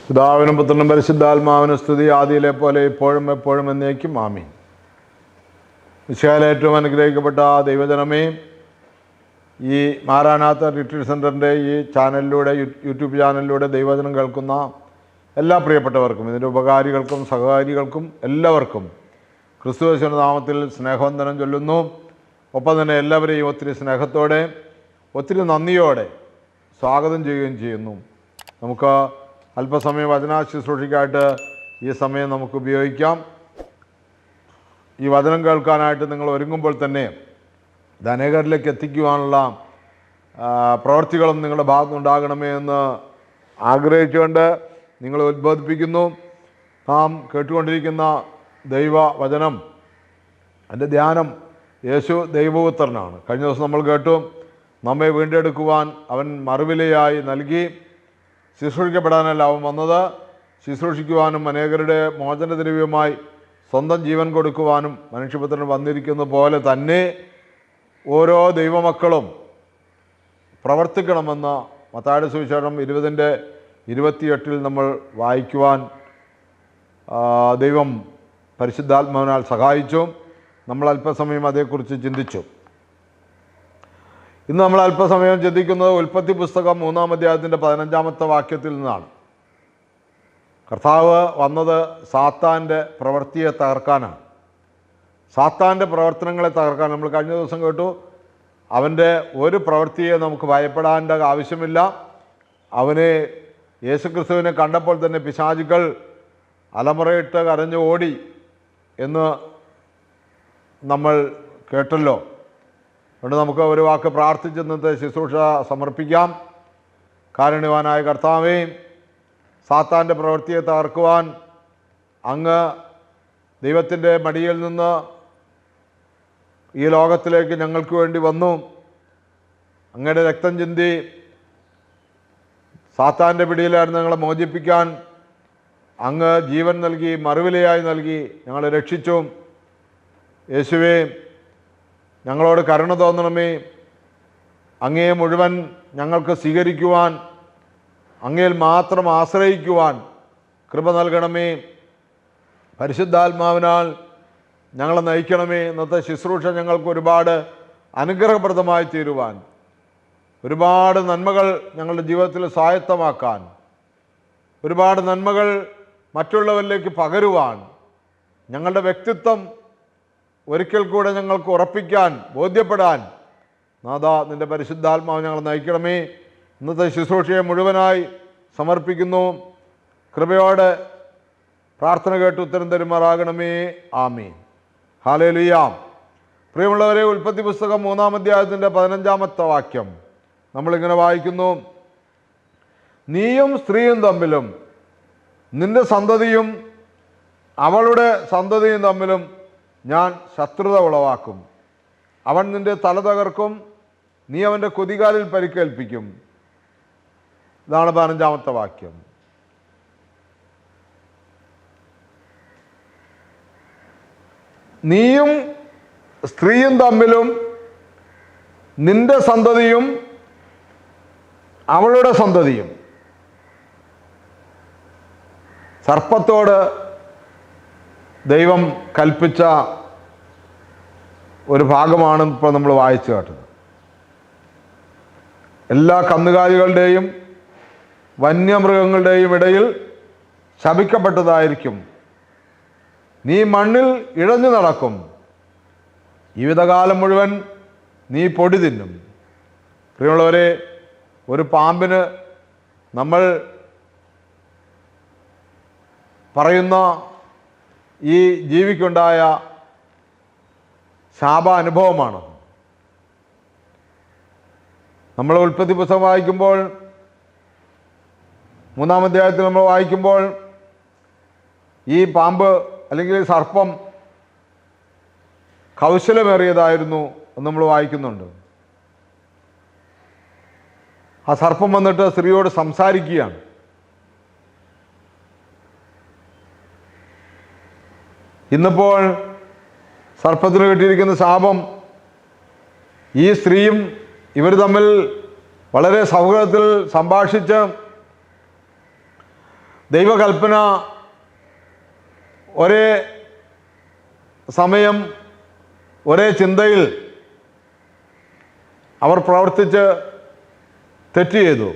പിതാവിനും പുത്രനും പരിശുദ്ധാത്മാവിനും സ്തുതി, ആദിയിലെ പോലെ ഇപ്പോഴും എപ്പോഴും എന്നേക്കും ആമീൻ. വിശാല ഏറ്റവും അനുഗ്രഹിക്കപ്പെട്ട ദൈവജനമേ, ഈ മാരാനാത്ത റിട്രീറ്റ് സെൻ്ററിൻ്റെ ഈ ചാനലിലൂടെ, യൂട്യൂബ് ചാനലിലൂടെ ദൈവജനം കേൾക്കുന്ന എല്ലാ പ്രിയപ്പെട്ടവർക്കും, ഇതിൻ്റെ ഉപകാരികൾക്കും സഹകാരികൾക്കും എല്ലാവർക്കും ക്രിസ്തുയേശുവിന്റെ നാമത്തിൽ സ്നേഹവന്ദനം ചൊല്ലുന്നു. ഒപ്പം തന്നെ എല്ലാവരെയും ഒത്തിരി സ്നേഹത്തോടെ, ഒത്തിരി നന്ദിയോടെ സ്വാഗതം ചെയ്യുകയും ചെയ്യുന്നു. നമുക്ക് അല്പസമയം വചനാശുശ്രൂഷയ്ക്കായിട്ട് ഈ സമയം നമുക്ക് ഉപയോഗിക്കാം. ഈ വചനം കേൾക്കാനായിട്ട് നിങ്ങൾ ഒരുങ്ങുമ്പോൾ തന്നെ ഇത് അനേകരിലേക്ക് എത്തിക്കുവാനുള്ള പ്രവർത്തികളും നിങ്ങളുടെ ഭാഗത്തുനിന്നുണ്ടാകണമേ എന്ന് ആഗ്രഹിച്ചുകൊണ്ട് നിങ്ങളെ ഉദ്ബോധിപ്പിക്കുന്നു. നാം കേട്ടുകൊണ്ടിരിക്കുന്ന ദൈവവചനം, അതിൻ്റെ ധ്യാനം യേശു ദൈവപുത്രനാണ്. കഴിഞ്ഞ ദിവസം നമ്മൾ കേട്ടു, നമ്മെ വീണ്ടെടുക്കുവാൻ അവൻ മറുവിലയായി നൽകി. ശുശ്രൂഷിക്കപ്പെടാനല്ല അവൻ വന്നത്, ശുശ്രൂഷിക്കുവാനും അനേകരുടെ മോചനദ്രവ്യമായി സ്വന്തം ജീവൻ കൊടുക്കുവാനും മനുഷ്യപുത്രൻ വന്നിരിക്കുന്ന പോലെ തന്നെ ഓരോ ദൈവമക്കളും പ്രവർത്തിക്കണമെന്ന് മത്തായിയുടെ സുവിശേഷം 20:28 നമ്മൾ വായിക്കുവാൻ ദൈവം പരിശുദ്ധാത്മാവിനാൽ സഹായിച്ചു. നമ്മൾ അല്പസമയം അതേക്കുറിച്ച് ചിന്തിച്ചു. ഇന്ന് നമ്മൾ അല്പസമയം ചിന്തിക്കുന്നത് ഉൽപ്പത്തി പുസ്തകം 3-ാം അധ്യായത്തിൻ്റെ 15-ാമത്തെ വാക്യത്തിൽ നിന്നാണ്. കർത്താവ് വന്നത് സാത്താൻ്റെ പ്രവൃത്തിയെ തകർക്കാനാണ്, സാത്താൻ്റെ പ്രവർത്തനങ്ങളെ തകർക്കാൻ. നമ്മൾ കഴിഞ്ഞ ദിവസം കേട്ടു, അവൻ്റെ ഒരു പ്രവൃത്തിയെ നമുക്ക് ഭയപ്പെടേണ്ട ആവശ്യമില്ല. അവനെ, യേശുക്രിസ്തുവിനെ കണ്ടപ്പോൾ തന്നെ പിശാചുക്കൾ അലമുറയിട്ട് കരഞ്ഞു ഓടി എന്ന് നമ്മൾ കേട്ടല്ലോ. അതുകൊണ്ട് നമുക്ക് ഒരു വാക്ക് പ്രാർത്ഥിച്ച് ഇന്നത്തെ ശുശ്രൂഷ സമർപ്പിക്കാം. കാരുണ്യവാനായ കർത്താവേ, സാത്താൻ്റെ പ്രവൃത്തിയെ തകർക്കുവാൻ അങ്ങ് ദൈവത്തിൻ്റെ മടിയിൽ നിന്ന് ഈ ലോകത്തിലേക്ക് ഞങ്ങൾക്ക് വേണ്ടി വന്നു. അങ്ങയുടെ രക്തം ചിന്തി സാത്താൻ്റെ പിടിയിലായിരുന്നു ഞങ്ങളെ മോചിപ്പിക്കാൻ അങ്ങ് ജീവൻ നൽകി, മറുവിലയായി നൽകി ഞങ്ങളെ രക്ഷിച്ചു. യേശുവേ, ഞങ്ങളോട് കരുണ തോന്നണമേ. അങ്ങയെ മുഴുവൻ ഞങ്ങൾക്ക് സ്വീകരിക്കുവാൻ, അങ്ങയിൽ മാത്രം ആശ്രയിക്കുവാൻ കൃപ നൽകണമേ. പരിശുദ്ധാത്മാവിനാൽ ഞങ്ങളെ നയിക്കണമേ. ഇന്നത്തെ ശുശ്രൂഷ ഞങ്ങൾക്ക് ഒരുപാട് അനുഗ്രഹപ്രദമായി തീരുവാൻ, ഒരുപാട് നന്മകൾ ഞങ്ങളുടെ ജീവിതത്തിൽ സ്വായത്തമാക്കാൻ, ഒരുപാട് നന്മകൾ മറ്റുള്ളവരിലേക്ക് പകരുവാൻ, ഞങ്ങളുടെ വ്യക്തിത്വം ഒരിക്കൽ കൂടെ ഞങ്ങൾക്ക് ഉറപ്പിക്കാൻ, ബോധ്യപ്പെടാൻ നാഥാ നിൻ്റെ പരിശുദ്ധാത്മാവ് ഞങ്ങൾ നയിക്കണമേ. ഇന്നത്തെ ശുശ്രൂഷയെ മുഴുവനായി സമർപ്പിക്കുന്നു. കൃപയോടെ പ്രാർത്ഥന കേട്ട് ഉത്തരം തരുമാറാകണമേ. ആമീൻ. ഹല്ലേലൂയ. പ്രിയമുള്ളവരെ, ഉൽപ്പത്തി പുസ്തകം 3-ാം അധ്യായത്തിൻ്റെ 15-ാമത്തെ വാക്യം നമ്മളിങ്ങനെ വായിക്കുന്നു: നീയും സ്ത്രീയും തമ്മിലും നിന്റെ സന്തതിയും അവളുടെ സന്തതിയും തമ്മിലും ഞാൻ ശത്രുത ഉളവാക്കും. അവൻ നിന്റെ തല തകർക്കും, നീ അവൻ്റെ കുതികാലിൽ പരിക്കേൽപ്പിക്കും. ഇതാണ് 15-ാമത്തെ വാക്യം. നീയും സ്ത്രീയും തമ്മിലും നിന്റെ സന്തതിയും അവളുടെ സന്തതിയും. സർപ്പത്തോട് ദൈവം കൽപ്പിച്ച ഒരു ഭാഗമാണ് ഇപ്പോൾ നമ്മൾ വായിച്ചു കേട്ടത്. എല്ലാ കന്നുകാലികളുടെയും വന്യമൃഗങ്ങളുടെയും ഇടയിൽ ശപിക്കപ്പെട്ടതായിരിക്കും. നീ മണ്ണിൽ ഇഴഞ്ഞു നടക്കും, ജീവിതകാലം മുഴുവൻ നീ പൊടി തിന്നും. പ്രിയമുള്ളവരെ, ഒരു പാമ്പിന് നമ്മൾ പറയുന്ന ഈ ജീവിക്കുണ്ടായ ശാപ അനുഭവമാണ്. നമ്മൾ ഉൽപ്പത്തി പുസ്തകം വായിക്കുമ്പോൾ, 3-ാം അധ്യായത്തിൽ നമ്മൾ വായിക്കുമ്പോൾ, ഈ പാമ്പ് അല്ലെങ്കിൽ സർപ്പം കൗശലമേറിയതായിരുന്നു എന്ന് നമ്മൾ വായിക്കുന്നുണ്ട്. ആ സർപ്പം വന്നിട്ട് സ്ത്രീയോട് സംസാരിക്കുകയാണ്. ഇന്നിപ്പോൾ സർപ്പത്തിന് കിട്ടിയിരിക്കുന്ന ശാപം, ഈ സ്ത്രീയും ഇവർ തമ്മിൽ വളരെ സൗഹൃദത്തിൽ സംഭാഷിച്ച് ദൈവകൽപ്പന ഒരേ സമയം ഒരേ ചിന്തയിൽ അവർ പ്രവർത്തിച്ച് തെറ്റ് ചെയ്തു.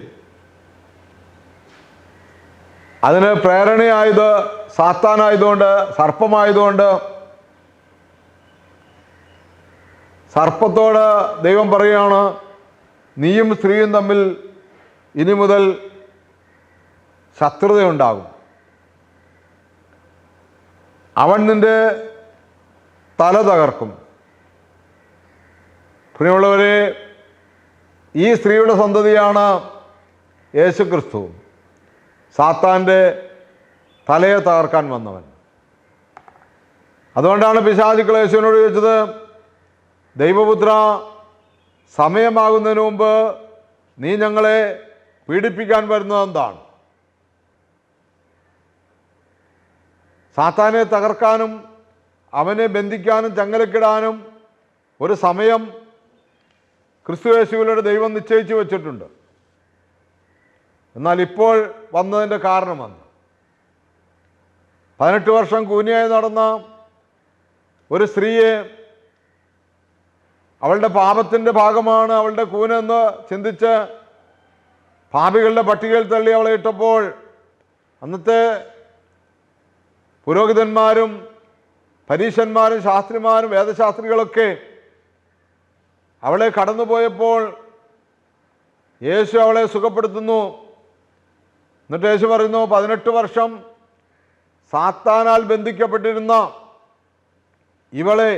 അതിന് പ്രേരണയായത് സാത്താനായതുകൊണ്ട്, സർപ്പമായതുകൊണ്ട് സർപ്പത്തോട് ദൈവം പറയുകയാണ്, നീയും സ്ത്രീയും തമ്മിൽ ഇനി മുതൽ ശത്രുതയുണ്ടാകും. അവൻ നിന്റെ തല തകർക്കും. പ്രിയമുള്ളവരെ, ഈ സ്ത്രീയുടെ സന്തതിയാണ് യേശുക്രിസ്തു, സാത്താൻ്റെ തലയെ തകർക്കാൻ വന്നവൻ. അതുകൊണ്ടാണ് പിശാചുക്കൾ യേശുവിനോട് ചോദിച്ചത്, ദൈവപുത്ര, സമയമാകുന്നതിന് മുമ്പ് നീ ഞങ്ങളെ പീഡിപ്പിക്കാൻ വരുന്നത് എന്താണ്? സാത്താനെ തകർക്കാനും അവനെ ബന്ധിക്കാനും ചങ്ങലക്കിടാനും ഒരു സമയം ക്രിസ്തു യേശുവിലൂടെ ദൈവം നിശ്ചയിച്ചു വച്ചിട്ടുണ്ട്. എന്നാൽ ഇപ്പോൾ വന്നതിൻ്റെ കാരണമെന്ന് 18 വർഷം കൂനിയായി നടന്ന ഒരു സ്ത്രീയെ അവളുടെ പാപത്തിൻ്റെ ഭാഗമാണ് അവളുടെ കൂനെന്ന് ചിന്തിച്ച് പാപികളുടെ പട്ടികയിൽ തള്ളി അവളെ ഇട്ടപ്പോൾ അന്നത്തെ പുരോഹിതന്മാരും പരീശന്മാരും ശാസ്ത്രിമാരും വേദശാസ്ത്രികളൊക്കെ അവളെ കടന്നുപോയപ്പോൾ യേശു അവളെ സുഖപ്പെടുത്തുന്നു. എന്നിട്ട് യേശു പറയുന്നു, 18 വർഷം സാത്താനാൽ ബന്ധിക്കപ്പെട്ടിരുന്ന ഇവളെ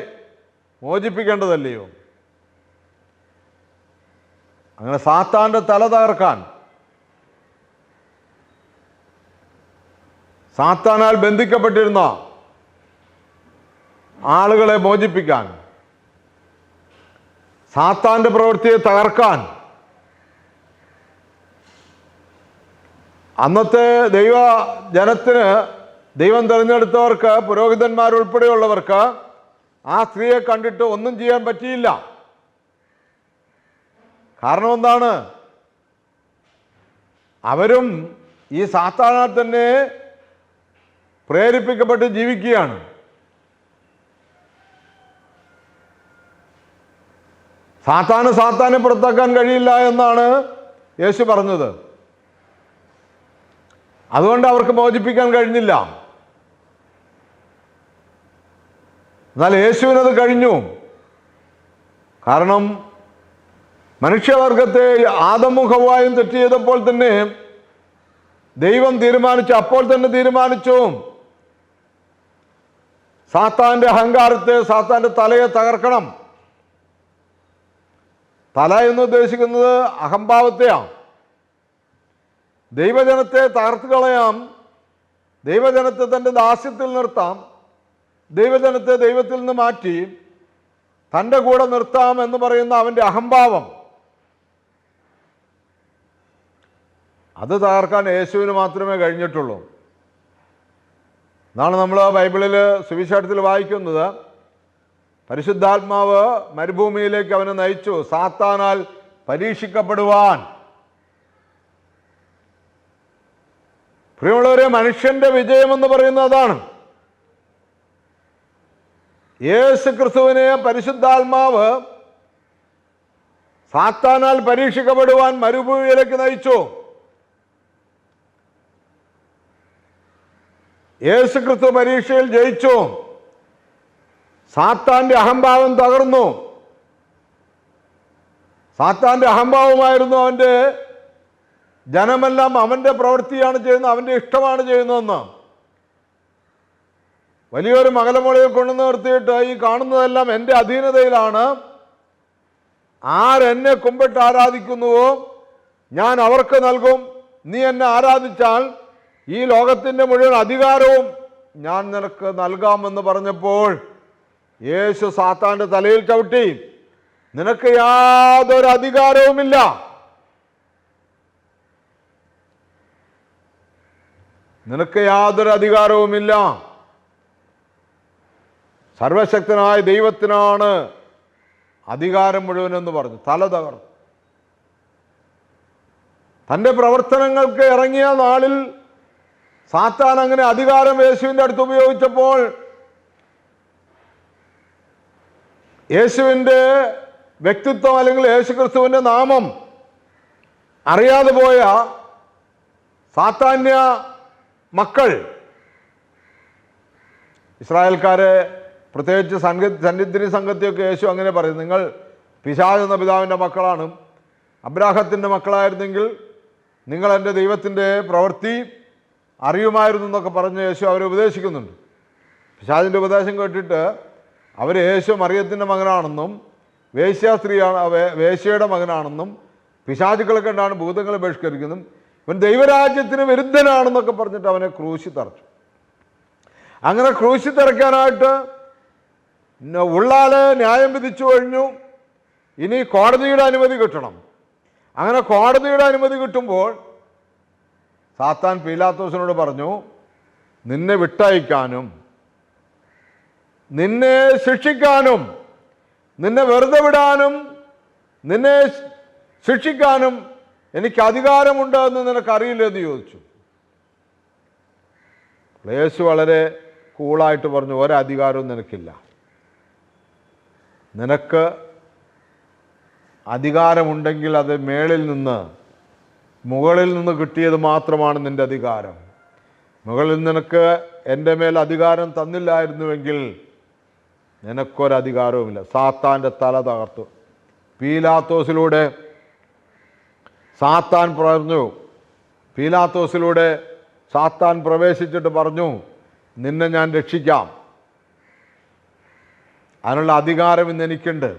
മോചിപ്പിക്കേണ്ടതല്ലയോ? അങ്ങനെ സാത്താൻ്റെ തല തകർക്കാൻ, സാത്താനാൽ ബന്ധിക്കപ്പെട്ടിരുന്ന ആളുകളെ മോചിപ്പിക്കാൻ, സാത്താൻ്റെ പ്രവൃത്തിയെ തകർക്കാൻ അന്നത്തെ ജനത്തിന്, ദൈവം തിരഞ്ഞെടുത്തവർക്ക്, പുരോഹിതന്മാരുൾപ്പെടെയുള്ളവർക്ക് ആ സ്ത്രീയെ കണ്ടിട്ട് ഒന്നും ചെയ്യാൻ പറ്റിയില്ല. കാരണം എന്താണ്? അവരും ഈ സാത്താനാൽ തന്നെ പ്രേരിപ്പിക്കപ്പെട്ട് ജീവിക്കുകയാണ്. സാത്താനെ പുറത്താക്കാൻ കഴിയില്ല എന്നാണ് യേശു പറഞ്ഞത്. അതുകൊണ്ട് അവർക്ക് മോചിപ്പിക്കാൻ കഴിഞ്ഞില്ല. എന്നാൽ യേശുവിനത് കഴിഞ്ഞു. കാരണം മനുഷ്യവർഗത്തെ ആദമും ഹവ്വായും തെറ്റ് ചെയ്തപ്പോൾ തന്നെ ദൈവം തീരുമാനിച്ചു, അപ്പോൾ തന്നെ തീരുമാനിച്ചു, സാത്താൻ്റെ അഹങ്കാരത്തെ, സാത്താൻ്റെ തലയെ തകർക്കണം. തല എന്ന് ഉദ്ദേശിക്കുന്നത് അഹംഭാവത്തെയാണ്. ദൈവജനത്തെ തകർത്ത് കളയാം, ദൈവജനത്തെ തൻ്റെ ദാസ്യത്തിൽ നിർത്താം, ദൈവജനത്തെ ദൈവത്തിൽ നിന്ന് മാറ്റി തൻ്റെ കൂടെ നിർത്താം എന്ന് പറയുന്ന അവൻ്റെ അഹംഭാവം, അത് തകർക്കാൻ യേശുവിന് മാത്രമേ കഴിഞ്ഞിട്ടുള്ളൂ. എന്നാണ് നമ്മൾ ബൈബിളിൽ സുവിശേഷത്തിൽ വായിക്കുന്നത്, പരിശുദ്ധാത്മാവ് മരുഭൂമിയിലേക്ക് അവനെ നയിച്ചു സാത്താനാൽ പരീക്ഷിക്കപ്പെടുവാൻ. പ്രിയമുള്ളവരെ, മനുഷ്യന്റെ വിജയമെന്ന് പറയുന്നത് അതാണ്. യേശു ക്രിസ്തുവിനെ പരിശുദ്ധാത്മാവ് സാത്താനാൽ പരീക്ഷിക്കപ്പെടുവാൻ മരുഭൂമിയിലേക്ക് നയിച്ചു. യേശു ക്രിസ്തു പരീക്ഷയിൽ ജയിച്ചു. സാത്താന്റെ അഹംഭാവം തകർന്നു. സാത്താന്റെ അഹംഭാവമായിരുന്നു അവൻ്റെ ജനമെല്ലാം അവൻ്റെ പ്രവൃത്തിയാണ് ചെയ്യുന്നത്, അവൻ്റെ ഇഷ്ടമാണ് ചെയ്യുന്നതെന്ന്. വലിയൊരു മകലമുളയെ കൊണ്ടു നിർത്തിയിട്ട് ഈ കാണുന്നതെല്ലാം എൻ്റെ അധീനതയിലാണ്, ആരെന്നെ കുമ്പിട്ട് ആരാധിക്കുന്നുവോ ഞാൻ അവർക്ക് നൽകും, നീ എന്നെ ആരാധിച്ചാൽ ഈ ലോകത്തിൻ്റെ മുഴുവൻ അധികാരവും ഞാൻ നിനക്ക് നൽകാമെന്ന് പറഞ്ഞപ്പോൾ യേശു സാത്താൻ്റെ തലയിൽ ചവിട്ടി, നിനക്ക് യാതൊരു അധികാരവുമില്ല, നിനക്ക് യാതൊരു അധികാരവുമില്ല, സർവശക്തനായ ദൈവത്തിനാണ് അധികാരം മുഴുവനെന്ന് പറഞ്ഞു. തല തകർന്നു. തൻ്റെ പ്രവർത്തനങ്ങൾക്ക് ഇറങ്ങിയ നാളിൽ സാത്താൻ അങ്ങനെ അധികാരം യേശുവിൻ്റെ അടുത്ത് ഉപയോഗിച്ചപ്പോൾ യേശുവിൻ്റെ വ്യക്തിത്വം അല്ലെങ്കിൽ യേശുക്രിസ്തുവിൻ്റെ നാമം അറിയാതെ പോയ സാത്താന്യ മക്കൾ, ഇസ്രായേൽക്കാരെ പ്രത്യേകിച്ച് സന്നിധി സംഘത്തെയൊക്കെ യേശു അങ്ങനെ പറയും, നിങ്ങൾ പിശാച് എന്ന പിതാവിൻ്റെ മക്കളാണ്, അബ്രാഹത്തിൻ്റെ മക്കളായിരുന്നെങ്കിൽ നിങ്ങൾ എൻ്റെ ദൈവത്തിൻ്റെ പ്രവൃത്തി അറിയുമായിരുന്നു എന്നൊക്കെ പറഞ്ഞ് യേശു അവരെ ഉപദേശിക്കുന്നുണ്ട്. പിശാചിൻ്റെ ഉപദേശം കേട്ടിട്ട് അവർ യേശു മറിയത്തിൻ്റെ മകനാണെന്നും വേശ്യയുടെ മകനാണെന്നും പിശാചുക്കളെ കണ്ടാണ് ഭൂതങ്ങളെ ബഹിഷ്കരിക്കുന്നതും ഇവൻ ദൈവരാജ്യത്തിന് വിരുദ്ധനാണെന്നൊക്കെ പറഞ്ഞിട്ട് അവനെ ക്രൂശി തറച്ചു. അങ്ങനെ ക്രൂശി തറയ്ക്കാനായിട്ട് ഉള്ളാല് ന്യായം വിധിച്ചു കഴിഞ്ഞു. ഇനി കോടതിയുടെ അനുമതി കിട്ടണം. അങ്ങനെ കോടതിയുടെ അനുമതി കിട്ടുമ്പോൾ സാത്താൻ പീലാത്തോസിനോട് പറഞ്ഞു, നിന്നെ വിട്ടയക്കാനും നിന്നെ ശിക്ഷിക്കാനും നിന്നെ വെറുതെ വിടാനും നിന്നെ ശിക്ഷിക്കാനും എനിക്ക് അധികാരമുണ്ട് എന്ന് നിനക്കറിയില്ല എന്ന് ചോദിച്ചു. യേശു വളരെ കൂളായിട്ട് പറഞ്ഞു, ഒരധികാരവും നിനക്കില്ല. നിനക്ക് അധികാരമുണ്ടെങ്കിൽ അത് മുകളിൽ നിന്ന് കിട്ടിയത് മാത്രമാണ് നിൻ്റെ അധികാരം. മുകളിൽ നിനക്ക് എൻ്റെ മേൽ അധികാരം തന്നില്ലായിരുന്നുവെങ്കിൽ നിനക്കൊരധികാരവുമില്ല. സാത്താൻ്റെ തല തകർത്തു. പീലാത്തോസിലൂടെ സാത്താൻ പ്രവേശിച്ചിട്ട് പറഞ്ഞു, നിന്നെ ഞാൻ രക്ഷിക്കാം, അതിനുള്ള അധികാരം ഇന്ന് എനിക്കുണ്ട്.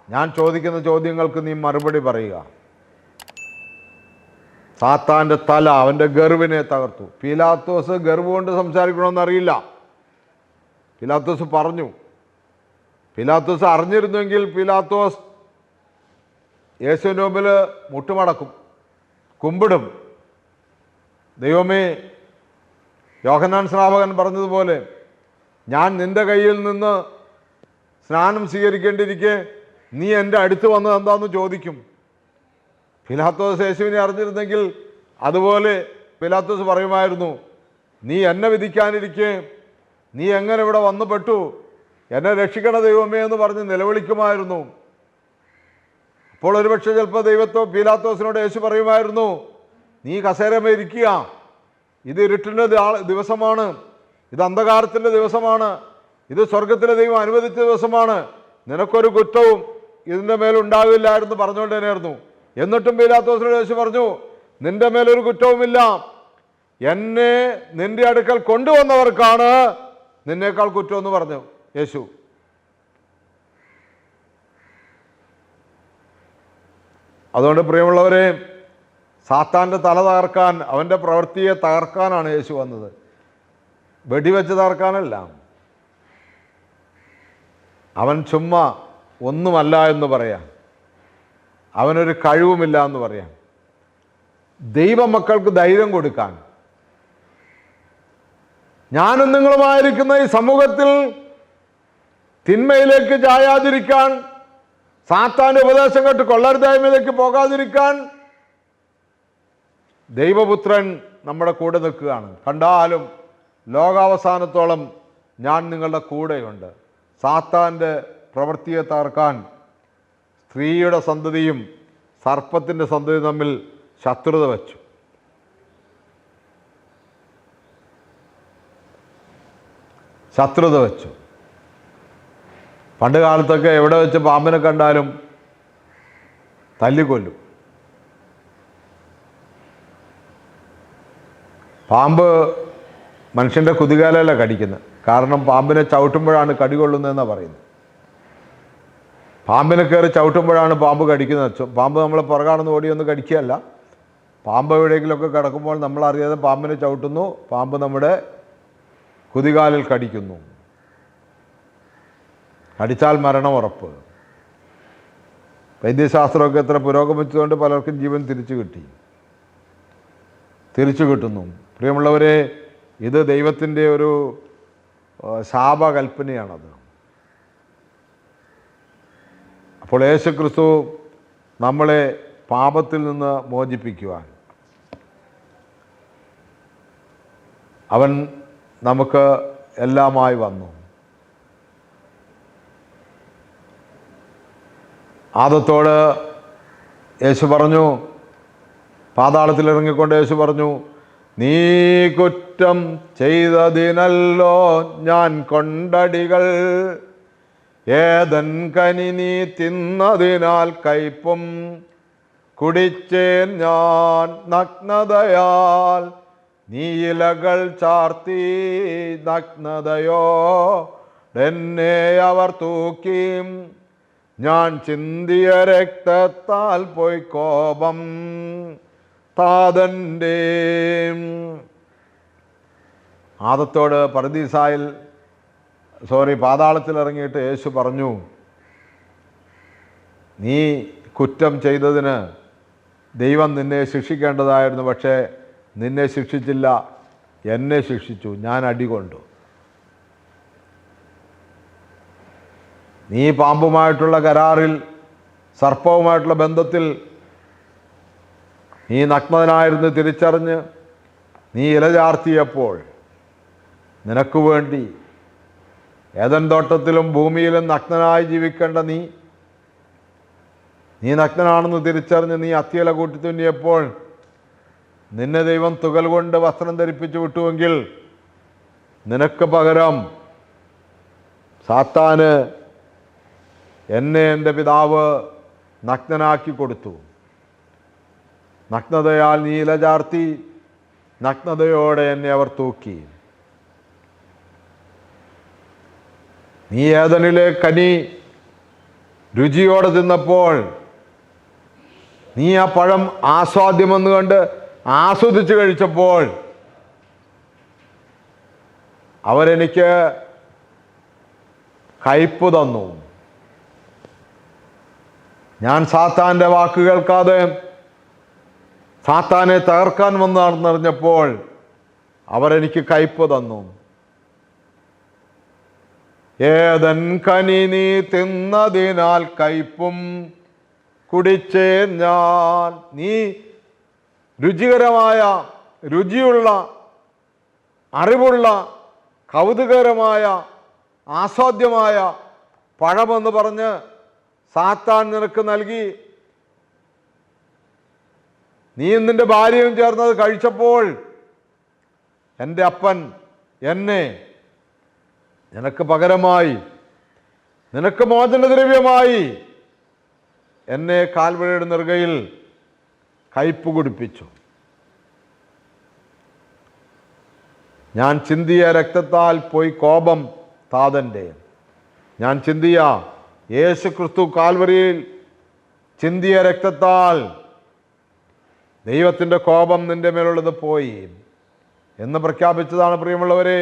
ഞാൻ ചോദിക്കുന്ന ചോദ്യങ്ങൾക്ക് നീ മറുപടി പറയുക. സാത്താൻ്റെ തല, അവൻ്റെ ഗർവിനെ തകർത്തു. പീലാത്തോസ് ഗർവ് കൊണ്ട് സംസാരിക്കണമെന്നറിയില്ല. പീലാത്തോസ് പറഞ്ഞു. പീലാത്തോസ് അറിഞ്ഞിരുന്നെങ്കിൽ പീലാത്തോസ് യേശുവിൻ്റെ മുമ്പിൽ മുട്ടുമടക്കും, കുമ്പിടും. ദൈവമേ, യോഹന്നാൻ സ്നാപകൻ പറഞ്ഞതുപോലെ, ഞാൻ നിൻ്റെ കയ്യിൽ നിന്ന് സ്നാനം സ്വീകരിക്കേണ്ടിയിരിക്കെ നീ എൻ്റെ അടുത്ത് വന്നത് എന്താണെന്ന് ചോദിക്കും. പീലാത്തോസ് യേശുവിനെ അറിഞ്ഞിരുന്നെങ്കിൽ അതുപോലെ പീലാത്തോസ് പറയുമായിരുന്നു, നീ എന്നെ വിധിക്കാനിരിക്കെ നീ എങ്ങനെ ഇവിടെ വന്നു പെട്ടു, എന്നെ രക്ഷിക്കണ ദൈവമേ എന്ന് പറഞ്ഞ് നിലവിളിക്കുമായിരുന്നു. അപ്പോൾ ഒരുപക്ഷെ ചിലപ്പോൾ പീലാത്തോസിനോട് യേശു പറയുമായിരുന്നു, നീ കസേരമേ ഇരിക്കുക, ഇത് ഇരുട്ടിൻ്റെ ദിവസമാണ്, ഇത് അന്ധകാരത്തിൻ്റെ ദിവസമാണ്, ഇത് സ്വർഗത്തിലെ ദൈവം അനുവദിച്ച ദിവസമാണ്, നിനക്കൊരു കുറ്റവും ഇതിൻ്റെ മേലുണ്ടാവില്ലായിരുന്നു പറഞ്ഞുകൊണ്ട് തന്നെയായിരുന്നു. എന്നിട്ടും പീലാത്തോസിനോട് യേശു പറഞ്ഞു, നിന്റെ മേലൊരു കുറ്റവുമില്ല, എന്നെ നിന്റെ അടുക്കൽ കൊണ്ടുവന്നവർക്കാണ് നിന്നേക്കാൾ കുറ്റമെന്ന് പറഞ്ഞു യേശു. അതുകൊണ്ട് പ്രിയമുള്ളവരെ, സാത്താൻ്റെ തല തകർക്കാൻ, അവൻ്റെ പ്രവൃത്തിയെ തകർക്കാനാണ് യേശു വന്നത്, വെടിവെച്ച് തകർക്കാനല്ല. അവൻ ചുമ്മാ ഒന്നുമല്ല എന്ന് പറയാം, അവനൊരു കഴിവുമില്ല എന്ന് പറയാം. ദൈവമക്കൾക്ക് ധൈര്യം കൊടുക്കാൻ, ഞാനും നിങ്ങളുമായിരിക്കുന്ന ഈ സമൂഹത്തിൽ തിന്മയിലേക്ക് ചായാതിരിക്കാൻ, സാത്താൻ്റെ ഉപദേശം കേട്ട് കൊള്ളരുതായ്മയിലേക്ക് പോകാതിരിക്കാൻ ദൈവപുത്രൻ നമ്മുടെ കൂടെ നിൽക്കുകയാണ്. കണ്ടാലും ലോകാവസാനത്തോളം ഞാൻ നിങ്ങളുടെ കൂടെയുണ്ട്. സാത്താൻ്റെ പ്രവൃത്തിയെ തകർക്കാൻ സ്ത്രീയുടെ സന്തതിയും സർപ്പത്തിൻ്റെ സന്തതിയും തമ്മിൽ ശത്രുത വച്ചു. പണ്ട് കാലത്തൊക്കെ എവിടെ വെച്ച് പാമ്പിനെ കണ്ടാലും തല്ലിക്കൊല്ലും. പാമ്പ് മനുഷ്യൻ്റെ കുതികാലല്ല കടിക്കുന്നത്, കാരണം പാമ്പിനെ ചവിട്ടുമ്പോഴാണ് കടി കൊള്ളുന്നതെന്നാണ് പറയുന്നത്. പാമ്പിനെ കയറി ചവിട്ടുമ്പോഴാണ് പാമ്പ് കടിക്കുന്നത്. പാമ്പ് നമ്മളെ പുറകാണെന്ന് ഓടിയൊന്നും കടിക്കുകയല്ല. പാമ്പ് എവിടെയെങ്കിലുമൊക്കെ കിടക്കുമ്പോൾ നമ്മളറിയാതെ പാമ്പിനെ ചവിട്ടുന്നു, പാമ്പ് നമ്മുടെ കുതികാലിൽ കടിക്കുന്നു. കടിച്ചാൽ മരണം ഉറപ്പ്. വൈദ്യശാസ്ത്രമൊക്കെ എത്ര പുരോഗമിച്ചതുകൊണ്ട് പലർക്കും ജീവൻ തിരിച്ചു കിട്ടുന്നു. പ്രിയമുള്ളവരെ, ഇത് ദൈവത്തിൻ്റെ ഒരു ശാപകൽപ്പനയാണത്. അപ്പോൾ യേശുക്രിസ്തു നമ്മളെ പാപത്തിൽ നിന്ന് മോചിപ്പിക്കുവാൻ അവൻ നമുക്ക് എല്ലാമായി വന്നു. ആദത്തോട് യേശു പറഞ്ഞു, പാതാളത്തിൽ ഇറങ്ങിക്കൊണ്ട് യേശു പറഞ്ഞു, നീ കുറ്റം ചെയ്തതിനല്ലോ ഞാൻ കൊണ്ടടികൾ, ഏതൻ കനി നീ തിന്നതിനാൽ കയ്പും കുടിച്ചേൻ ഞാൻ നഗ്നതയാൽ, നീ ഇലകൾ ചാർത്തി നഗ്നതയോ എന്നെ അവർ തൂക്കി, ഞാൻ ചിന്തിയ രക്തത്താൽ പോയി കോപം താതൻ്റെ. ആദത്തോട് പാതാളത്തിൽ ഇറങ്ങിയിട്ട് യേശു പറഞ്ഞു, നീ കുറ്റം ചെയ്തതിന് ദൈവം നിന്നെ ശിക്ഷിക്കേണ്ടതായിരുന്നു, പക്ഷേ നിന്നെ ശിക്ഷിച്ചില്ല, എന്നെ ശിക്ഷിച്ചു, ഞാൻ അടികൊണ്ടു. നീ പാമ്പുമായിട്ടുള്ള കരാറിൽ, സർപ്പവുമായിട്ടുള്ള ബന്ധത്തിൽ നീ നഗ്നനായിരുന്നു തിരിച്ചറിഞ്ഞ് നീ ഇല ചാർത്തിയപ്പോൾ നിനക്ക് വേണ്ടി ഏദൻ തോട്ടത്തിലും ഭൂമിയിലും നഗ്നനായി ജീവിക്കേണ്ട നീ നഗ്നനാണെന്ന് തിരിച്ചറിഞ്ഞ് നീ അത്തിയില കൂട്ടി തുന്നിയപ്പോൾ നിന്നെ ദൈവം തുകൽ കൊണ്ട് വസ്ത്രം ധരിപ്പിച്ചു വിട്ടുവെങ്കിൽ നിനക്ക് പകരം സാത്താന് എന്നെ എൻ്റെ പിതാവ് നഗ്നനാക്കി കൊടുത്തു. നഗ്നതയാൽ നീ ഇല ചാർത്തി, നഗ്നതയോടെ എന്നെ അവർ തൂക്കി. നീ ഏദനിലെ കനി രുചിയോടെ തിന്നപ്പോൾ നീ ആ പഴം ആസ്വാദ്യമെന്ന് കണ്ട് ആസ്വദിച്ച് കഴിച്ചപ്പോൾ അവരെനിക്ക് കയ്പ് തന്നു. ഞാൻ സാത്താൻ്റെ വാക്ക് കേൾക്കാതെ സാത്താനെ തകർക്കാൻ വന്നാണെന്നറിഞ്ഞപ്പോൾ അവരെനിക്ക് കയ്പ് തന്നു. ഏതൻ കനി നീ തിന്നതിനാൽ കയ്പും കുടിച്ചേ ഞാൻ. നീ രുചിയുള്ള അറിവുള്ള കൗതുകകരമായ ആസ്വാദ്യമായ പഴമെന്ന് പറഞ്ഞ് സാത്താൻ നിനക്ക് നൽകി. നീ നിന്റെ ഭാര്യയും ചേർന്നത് കഴിച്ചപ്പോൾ എൻ്റെ അപ്പൻ എന്നെ നിനക്ക് പകരമായി, നിനക്ക് മോചനദ്രവ്യമായി എന്നെ കാൽവഴിയുടെ നെറുകയിൽ കയ്പ് കുടിപ്പിച്ചു. ഞാൻ ചിന്തിയ രക്തത്താൽ പോയി കോപം താതൻ്റെ. ഞാൻ ചിന്തിയ യേശു ക്രിസ്തു കാൽവരിയിൽ ചിന്തിയ രക്തത്താൽ ദൈവത്തിൻ്റെ കോപം നിൻ്റെ മേലുള്ളത് പോയി എന്ന് പ്രഖ്യാപിച്ചതാണ്. പ്രിയമുള്ളവരെ,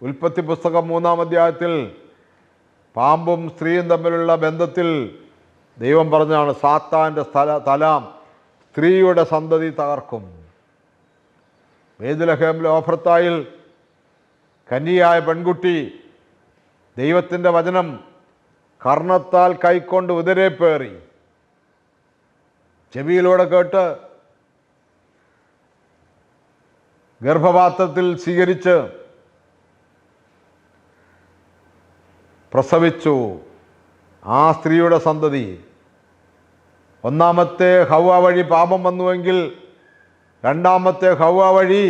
ഉൽപ്പത്തി പുസ്തകം 3-ാം അധ്യായത്തിൽ പാമ്പും സ്ത്രീയും തമ്മിലുള്ള ബന്ധത്തിൽ ദൈവം പറഞ്ഞാണ്, സാത്താൻ്റെ തല സ്ത്രീയുടെ സന്തതി തകർക്കും. ബേത്ലഹേമിലെ ഓഫർത്തായിൽ കന്യയായ പെൺകുട്ടി ദൈവത്തിൻ്റെ വചനം കർണത്താൽ കൈക്കൊണ്ട് ഉദരേപ്പേറി ചെവിയിലൂടെ കേട്ട് ഗർഭപാത്രത്തിൽ സ്വീകരിച്ച് പ്രസവിച്ചു. ആ സ്ത്രീയുടെ സന്തതി. ഒന്നാമത്തെ ഹവ്വ വഴി പാപം വന്നുവെങ്കിൽ രണ്ടാമത്തെ ഹവ്വ വഴി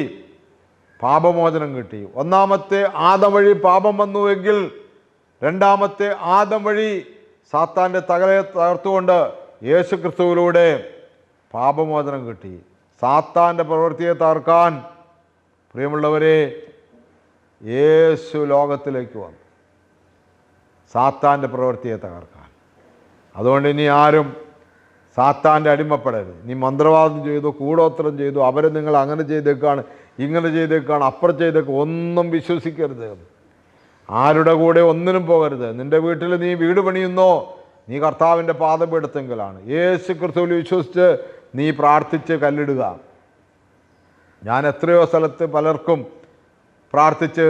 പാപമോചനം കിട്ടി. ഒന്നാമത്തെ ആദം വഴി പാപം വന്നുവെങ്കിൽ രണ്ടാമത്തെ ആദം വഴി സാത്താൻ്റെ തകലയെ തകർത്തുകൊണ്ട് യേശു ക്രിസ്തുവിലൂടെ പാപമോചനം കിട്ടി. സാത്താൻ്റെ പ്രവൃത്തിയെ തകർക്കാൻ പ്രിയമുള്ളവരെ യേശു ലോകത്തിലേക്ക് വന്നു, സാത്താൻ്റെ പ്രവൃത്തിയെ തകർക്കാൻ. അതുകൊണ്ട് ഇനി ആരും സാത്താൻ്റെ അടിമപ്പെടരുത്. നീ മന്ത്രവാദം ചെയ്തു, കൂടോത്രം ചെയ്തു, അവരെ നിങ്ങൾ അങ്ങനെ ചെയ്തേക്കാണ്, ഇങ്ങനെ ചെയ്തേക്കാണ്, അപ്പുറം ചെയ്തേക്ക്, ഒന്നും വിശ്വസിക്കരുത്. ആരുടെ കൂടെ ഒന്നിനും പോകരുത്. നിൻ്റെ വീട്ടിൽ നീ വീട് പണിയുന്നോ, നീ കർത്താവിൻ്റെ പാദപീഠത്തെങ്കിലാണ്. യേശു ക്രിസ്തുവിൽ വിശ്വസിച്ച് നീ പ്രാർത്ഥിച്ച് കല്ലിടുക. ഞാൻ എത്രയോ സ്ഥലത്ത് പലർക്കും പ്രാർത്ഥിച്ച്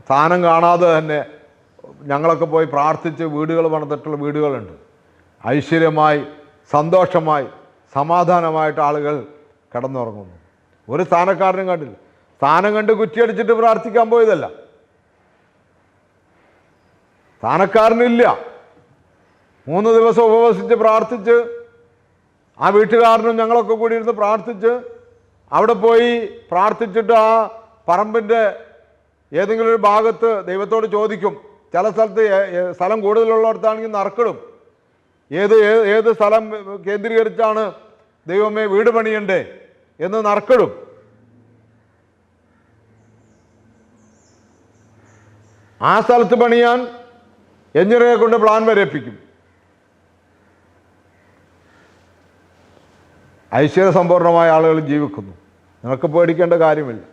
സ്ഥാനം കാണാതെ തന്നെ ഞങ്ങളൊക്കെ പോയി പ്രാർത്ഥിച്ച് വീടുകൾ പണിതിട്ടുള്ള വീടുകളുണ്ട്. ഐശ്വര്യമായി, സന്തോഷമായി, സമാധാനമായിട്ട് ആളുകൾ കിടന്നുറങ്ങുന്നു. ഒരു സ്ഥാനക്കാരനും കണ്ടില്ല. സ്ഥാനം കണ്ട് കുറ്റിയടിച്ചിട്ട് പ്രാർത്ഥിക്കാൻ പോയതല്ല. സ്ഥാനക്കാരനില്ല. 3 ദിവസം ഉപവസിച്ച് പ്രാർത്ഥിച്ച്, ആ വീട്ടുകാരനും ഞങ്ങളൊക്കെ കൂടി ഇരുന്ന് പ്രാർത്ഥിച്ച്, അവിടെ പോയി പ്രാർത്ഥിച്ചിട്ട് ആ പറമ്പിൻ്റെ ഏതെങ്കിലും ഒരു ഭാഗത്ത് ദൈവത്തോട് ചോദിക്കും. ചില സ്ഥലത്ത് സ്ഥലം കൂടുതലുള്ളിടത്താണെങ്കിൽ നറുക്കിടും. ഏത് സ്ഥലം കേന്ദ്രീകരിച്ചാണ് ദൈവമേ വീട് പണിയണ്ടേ എന്ന് നറുക്കിടും. ആ സ്ഥലത്ത് പണിയാൻ എഞ്ചിനീയറെ കൊണ്ട് പ്ലാൻ വരപ്പിക്കും. ഐശ്വര്യസമ്പൂർണമായ ആളുകൾ ജീവിക്കുന്നു. നിനക്ക് പേടിക്കേണ്ട കാര്യമില്ല.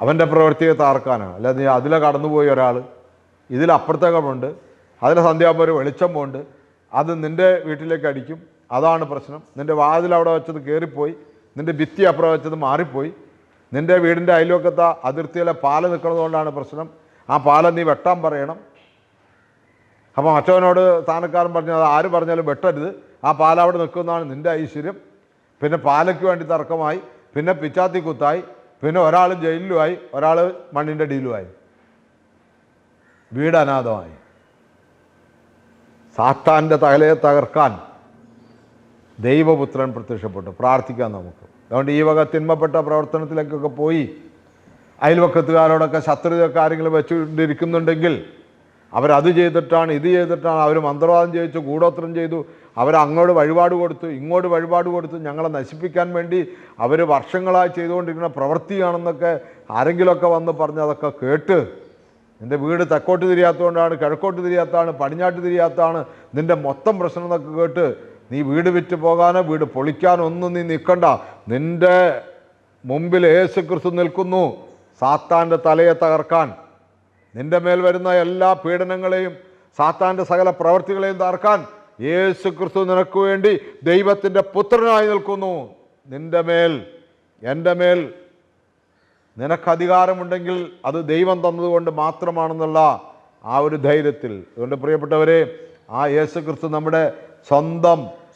അവൻ്റെ പ്രവൃത്തിയെ താർക്കാനാണ്. അല്ലാതെ അതിലെ കടന്നുപോയി ഒരാൾ ഇതിലപ്പുറത്തേക്കുണ്ട്, അതിലെ സന്ധ്യാകുമ്പോൾ ഒരു വെളിച്ചം പോണ്ട്, അത് നിൻ്റെ വീട്ടിലേക്ക് അടിക്കും. അതാണ് പ്രശ്നം. നിൻ്റെ വാതിൽ അവിടെ വെച്ചത് കയറിപ്പോയി, നിൻ്റെ ഭിത്തി അപ്പുറം വെച്ചത് മാറിപ്പോയി, നിൻ്റെ വീടിൻ്റെ അയൽവക്കത്തെ അതിർത്തിയിലെ പാല നിൽക്കുന്നത് കൊണ്ടാണ് പ്രശ്നം. ആ പാല നീ വെട്ടാൻ പറയണം. അപ്പോൾ മറ്റവനോട് സ്ഥാനക്കാരൻ പറഞ്ഞത് ആര് പറഞ്ഞാലും വെട്ടരുത്, ആ പാല അവിടെ നിൽക്കുന്നതാണ് നിൻ്റെ ഐശ്വര്യം. പിന്നെ പാലയ്ക്ക് വേണ്ടി തർക്കമായി, പിന്നെ പിച്ചാത്തി കുത്തായി, പിന്നെ ഒരാൾ ജയിലിലുമായി, ഒരാൾ മണ്ണിൻ്റെ അടിയിലുമായി, വീട് അനാഥമായി. സാത്താൻ്റെ തലയെ തകർക്കാൻ ദൈവപുത്രൻ പ്രത്യക്ഷപ്പെട്ടു. പ്രാർത്ഥിക്കാം നമുക്ക്. അതുകൊണ്ട് ഈ വക തിന്മപ്പെട്ട പ്രവർത്തനത്തിലേക്കൊക്കെ പോയി അയൽവക്കത്തുകാരോടൊക്കെ ശത്രുതയൊക്കെ ആരെങ്കിലും വെച്ചുകൊണ്ടിരിക്കുന്നുണ്ടെങ്കിൽ, അവരത് ചെയ്തിട്ടാണ് ഇത് ചെയ്തിട്ടാണ്, അവർ മന്ത്രവാദം ചെയ്യിച്ചു, കൂടോത്രം ചെയ്തു, അവരങ്ങോട്ട് വഴിപാട് കൊടുത്തു, ഇങ്ങോട്ട് വഴിപാട് കൊടുത്തു, ഞങ്ങളെ നശിപ്പിക്കാൻ വേണ്ടി അവർ വർഷങ്ങളായി ചെയ്തുകൊണ്ടിരിക്കുന്ന പ്രവൃത്തിയാണെന്നൊക്കെ ആരെങ്കിലുമൊക്കെ വന്ന് പറഞ്ഞ് അതൊക്കെ കേട്ട്, നിൻ്റെ വീട് തെക്കോട്ട് തിരിയാത്തതുകൊണ്ടാണ്, കിഴക്കോട്ട് തിരിയാത്തതാണ്, പടിഞ്ഞാട്ട് തിരിയാത്തതാണ് നിൻ്റെ മൊത്തം പ്രശ്നം എന്നൊക്കെ കേട്ട് നീ വീട് വിറ്റ് പോകാനോ വീട് പൊളിക്കാനോ ഒന്നും നീ നിൽക്കണ്ട. നിൻ്റെ മുമ്പിൽ യേശുക്രിസ്തു നിൽക്കുന്നു സാത്താൻ്റെ തലയെ തകർക്കാൻ. നിൻ്റെ മേൽ വരുന്ന എല്ലാ പീഡനങ്ങളെയും സാത്താൻ്റെ സകല പ്രവൃത്തികളെയും തകർക്കാൻ യേശുക്രിസ്തു നിനക്ക് വേണ്ടി ദൈവത്തിൻ്റെ പുത്രനായി നിൽക്കുന്നു. നിൻ്റെ മേൽ, എൻ്റെ മേൽ നിനക്ക് അധികാരമുണ്ടെങ്കിൽ അത് ദൈവം തന്നതുകൊണ്ട് മാത്രമാണെന്നുള്ള ആ ഒരു ധൈര്യത്തിൽ. അതുകൊണ്ട് പ്രിയപ്പെട്ടവരെ, ആ യേശുക്രിസ്തു നമ്മുടെ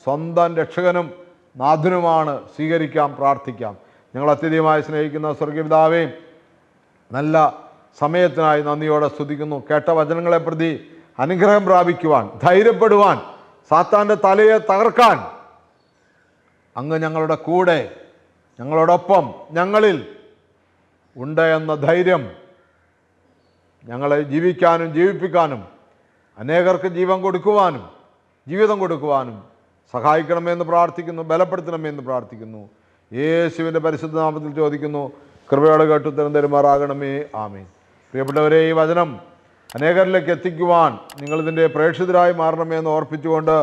സ്വന്തം രക്ഷകനും നാഥനുമാണ്. സ്വീകരിക്കാം, പ്രാർത്ഥിക്കാം. ഞങ്ങൾ അത്യധികമായി സ്നേഹിക്കുന്ന സ്വർഗപിതാവേ, നല്ല സമയത്തിനായി നന്ദിയോടെ സ്തുതിക്കുന്നു. കേട്ട വചനങ്ങളെ പ്രതി അനുഗ്രഹം പ്രാപിക്കുവാൻ, ധൈര്യപ്പെടുവാൻ, സാത്താൻ്റെ തലയെ തകർക്കാൻ അങ്ങ് ഞങ്ങളുടെ കൂടെ, ഞങ്ങളോടൊപ്പം, ഞങ്ങളിൽ ഉണ്ട് എന്ന ധൈര്യം ഞങ്ങളെ ജീവിക്കാനും ജീവിപ്പിക്കാനും അനേകർക്ക് ജീവൻ കൊടുക്കുവാനും ജീവിതം കൊടുക്കുവാനും സഹായിക്കണമെന്ന് പ്രാർത്ഥിക്കുന്നു. ബലപ്പെടുത്തണമെന്ന് പ്രാർത്ഥിക്കുന്നു. യേശുവിൻ്റെ പരിശുദ്ധ നാമത്തിൽ ചോദിക്കുന്നു. കൃപയോടെ കേട്ട് ഉത്തരം തരുമാറാകണമേ. ആമേൻ. പ്രിയപ്പെട്ടവരെ, ഈ വചനം അനേകരിലേക്ക് എത്തിക്കുവാൻ നിങ്ങളിതിൻ്റെ പ്രേക്ഷിതരായി മാറണമേ എന്ന് ഓർപ്പിച്ചുകൊണ്ട്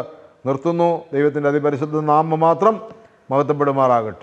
നിർത്തുന്നു. ദൈവത്തിൻ്റെ അതിപരിശുദ്ധ നാമം മാത്രം മഹത്വപ്പെടുമാറാകട്ടെ.